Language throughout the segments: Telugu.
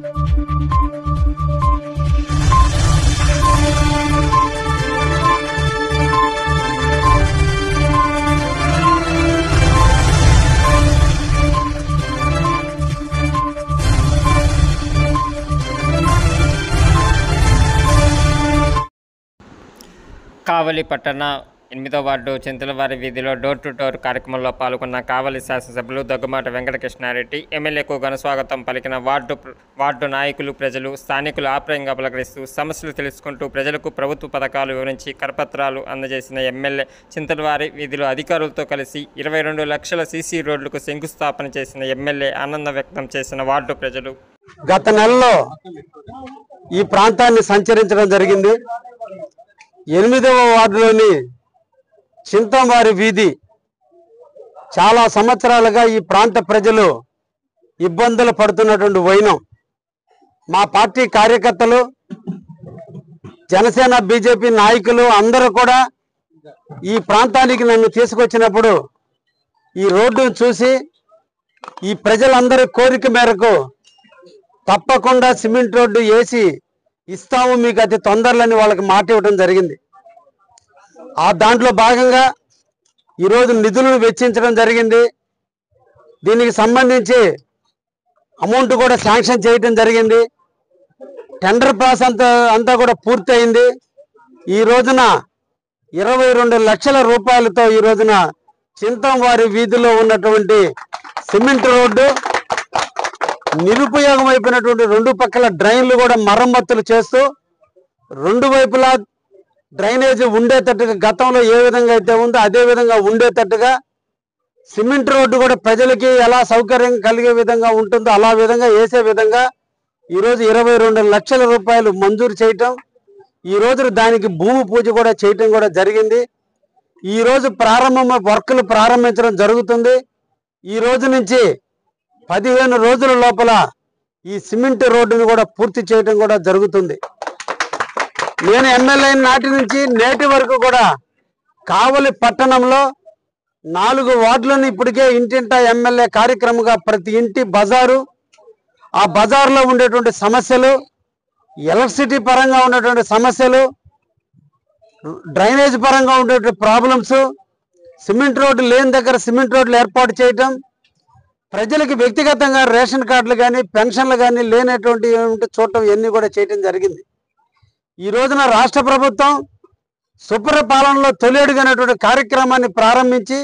కావలి పట్టణ 8వ వార్డు చింతలవారి వీధిలో డోర్ టు డోర్ కార్యక్రమంలో పాల్గొన్న కావలి శాసనసభ్యులు దగ్గుమాటి వెంకటకృష్ణారెడ్డి ఎమ్మెల్యేకు ఘన స్వాగతం పలికిన వార్డు నాయకులు ప్రజలు స్థానికులు ఆప్యాయంగా పలకరిస్తూ సమస్యలు తెలుసుకుంటూ ప్రజలకు ప్రభుత్వ పథకాలు వివరించి కరపత్రాలు అందజేసిన ఎమ్మెల్యే చింతలవారి వీధిలో అధికారులతో కలిసి 22 లక్షల సీసీ రోడ్లకు శంకుస్థాపన చేసిన ఎమ్మెల్యే ఆనందం వ్యక్తం చేసిన వార్డు ప్రజలు గత నెలలో ఈ ప్రాంతాన్ని సంచరించడం జరిగింది. 8వ వార్డులోని చింతలవారి వీధి చాలా సంవత్సరాలుగా ఈ ప్రాంత ప్రజలు ఇబ్బందులు పడుతున్నటువంటి వైనం. మా పార్టీ కార్యకర్తలు, జనసేన బీజేపీ నాయకులు అందరూ కూడా ఈ ప్రాంతానికి నన్ను తీసుకొచ్చినప్పుడు ఈ రోడ్డును చూసి ఈ ప్రజలందరి కోరిక మేరకు తప్పకుండా సిమెంట్ రోడ్డు వేసి ఇస్తాము మీకు అతి తొందరలని వాళ్ళకి మాట ఇవ్వడం జరిగింది. ఆ దాంట్లో భాగంగా ఈరోజు నిధులను వెచ్చించడం జరిగింది. దీనికి సంబంధించి అమౌంట్ కూడా శాంక్షన్ చేయడం జరిగింది. టెండర్ ప్రాసెస్ అంతా కూడా పూర్తయింది. ఈ రోజున 22 లక్షల రూపాయలతో ఈ రోజున చింతలవారి వీధిలో ఉన్నటువంటి సిమెంట్ రోడ్డు నిరుపయోగం అయిపోయినటువంటి 2 పక్కల డ్రైన్లు కూడా మరమ్మతులు చేస్తూ 2 వైపులా డ్రైనేజ్ ఉండేటట్టుగా గతంలో ఏ విధంగా అయితే ఉందో అదే విధంగా ఉండేటట్టుగా సిమెంట్ రోడ్డు కూడా ప్రజలకి ఎలా సౌకర్యం కలిగే విధంగా ఉంటుందో అలా విధంగా వేసే విధంగా ఈరోజు 22 లక్షల రూపాయలు మంజూరు చేయటం, ఈ రోజు దానికి భూమి పూజ కూడా చేయటం కూడా జరిగింది. ఈ రోజు వర్కులు ప్రారంభించడం జరుగుతుంది. ఈ రోజు నుంచి 15 రోజుల లోపల ఈ సిమెంట్ రోడ్డును కూడా పూర్తి చేయడం కూడా జరుగుతుంది. నేను ఎమ్మెల్యే నాటి నుంచి నేటి వరకు కూడా కావలి పట్టణంలో 4 వార్డులను ఇప్పటికే ఇంటింటా ఎమ్మెల్యే కార్యక్రమంగా ప్రతి ఇంటి బజారు, ఆ బజార్లో ఉండేటువంటి సమస్యలు, ఎలక్ట్రిసిటీ పరంగా ఉన్నటువంటి సమస్యలు, డ్రైనేజ్ పరంగా ఉండేటువంటి ప్రాబ్లమ్స్, సిమెంట్ రోడ్డు లేని దగ్గర సిమెంట్ రోడ్లు ఏర్పాటు చేయటం, ప్రజలకు వ్యక్తిగతంగా రేషన్ కార్డులు కానీ పెన్షన్లు కానీ లేనటువంటి చూడటం ఇవన్నీ కూడా చేయటం జరిగింది. ఈ రోజున రాష్ట్ర ప్రభుత్వం సుపరిపాలనలో తొలి అడుగైనటువంటి కార్యక్రమాన్ని ప్రారంభించి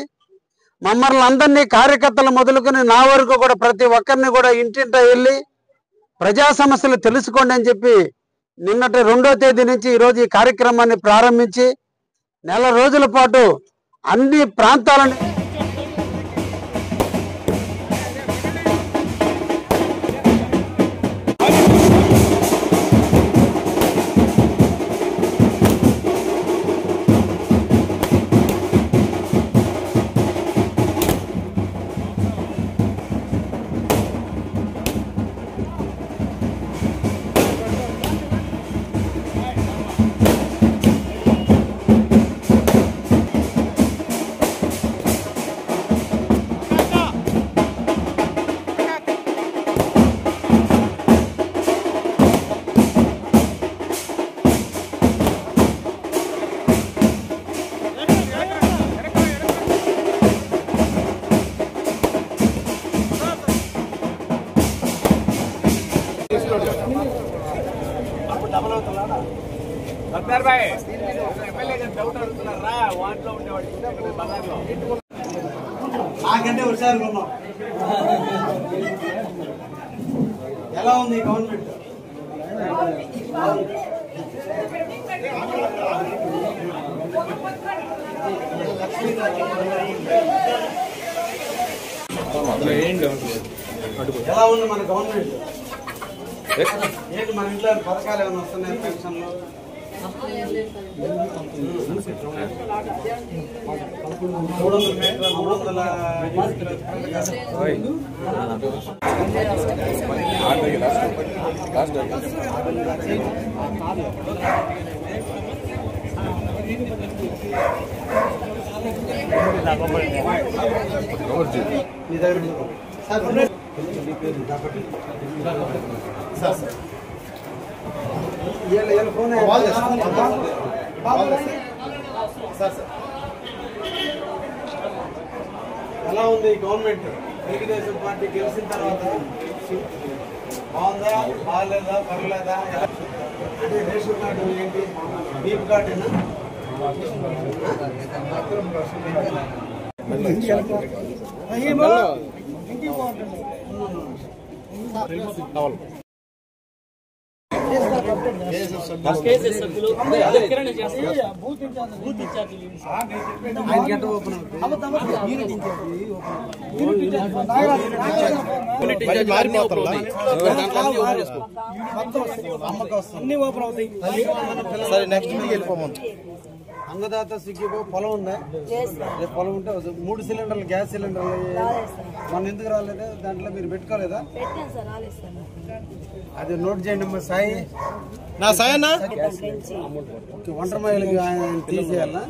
మమ్మల్ని అందరినీ కార్యకర్తలు మొదలుకొని నా వరకు కూడా ప్రతి ఒక్కరిని కూడా ఇంటింటా వెళ్ళి ప్రజా సమస్యలు తెలుసుకోండి అని చెప్పి నిన్నటి 2వ తేదీ నుంచి ఈరోజు ఈ కార్యక్రమాన్ని ప్రారంభించి నెల రోజుల పాటు అన్ని ప్రాంతాలను నాకంటే హుషారుగా ఉన్నాం. ఎలా ఉంది గవర్నమెంట్? ఎలా ఉంది మన గవర్నమెంట్? ఏంటి మన ఇంట్లో పథకాలు ఏమైనా వస్తున్నాయి? పెన్షన్లు మీ దగ్గర ఎలా ఉంది గవర్నమెంట్? తెలుగుదేశం పార్టీ గెలిచిన తర్వాత బాగుందా, బాగాలేదా, పర్లేదా? అంటే రేషన్ కార్డు ఏంటి, బీప్ కార్డేనా? అన్నదాత సిగ్గిపో పొలం ఉందా? పొలం ఉంటే 3 సిలిండర్లు గ్యాస్ సిలిండర్లు మన ఎందుకు రాలేదా? దాంట్లో మీరు పెట్టుకోలేదా? అది నోట్ చేయండి అమ్మా. సాయి నా సాయి అన్న ఒంటరి మహిళకి తీసేయాలా?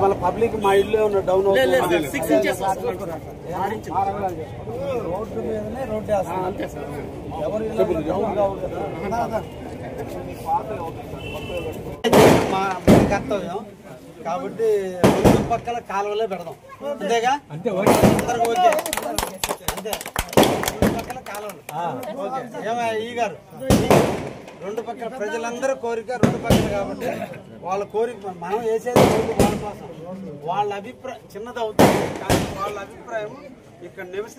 మన పబ్లిక్ మా ఇల్లు డౌన్ అవుతుంది. రోడ్డు మీదనే రోడ్డు వేస్తాం. ఎవరు డౌన్ కావు కదా. మా కర్తవ్యం కాబట్టి 2 పక్కల కాలువలే పెడదాం. అంతేగా? అందరికి ఓకే. అంతే, 2 పక్కల కాలువలు ఓకే. ఏమయ్యా ఈ గారు, 2 పక్కల ప్రజలందరూ కోరిక 2 పక్కలు కాబట్టి వాళ్ళ కోరిక మనం వేసేది వాళ్ళ కోసం. వాళ్ళ అభిప్రాయం చిన్నది అవుతుంది కానీ వాళ్ళ అభిప్రాయం ఇక్కడ నివసి